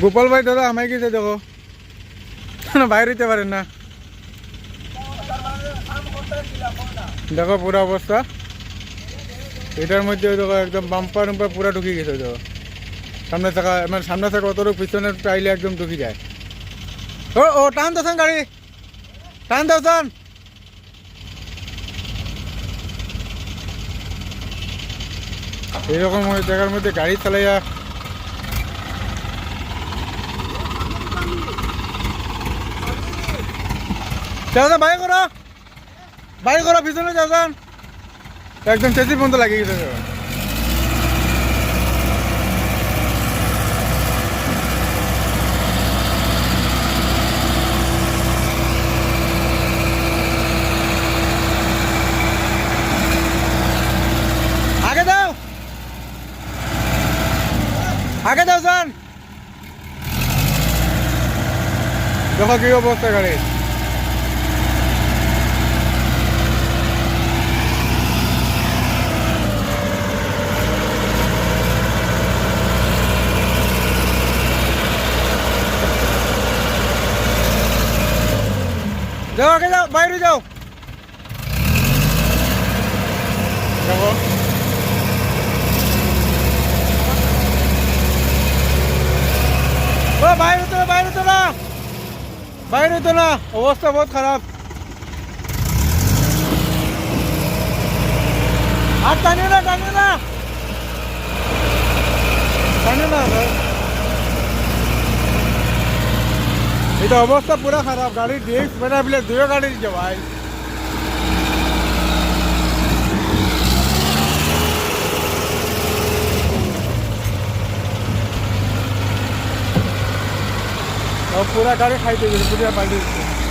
গোপাল ভাই দাদা আমায় গেছে দেখো বাইরে হইতে পারেন না দেখো পুরো অবস্থা এটার মধ্যে দেখো একদম বাম্পার উম্পার পুরা ঢুকে গেছে দেখো সামনে থাকা মানে সামনে থাকা অতটুকু পিছনের টাইলে একদম ঢুকে যায় ও ও টান দোসান গাড়ি টান দোসান এইরকম জায়গার মধ্যে গাড়ি চালাইয়া দাদা বাইরে করো পিছনে যান একদম চেঁচি পর্যন্ত লাগিয়ে গেছে আগে দাও যান দেখো কি অবস্থা গাড়ি যাও আগে যাও বাইরে যাও দেখো বাইরে তো না অবস্থা বহুত খারাপ আর টানিও না এটা অবস্থা পুরা খারাপ গাড়ির ডিস্ক বেড়া বলে দুটো গাড়ি দিচ্ছে ভাই पूरा गाड़ी खाई दे पूरा पाल्टी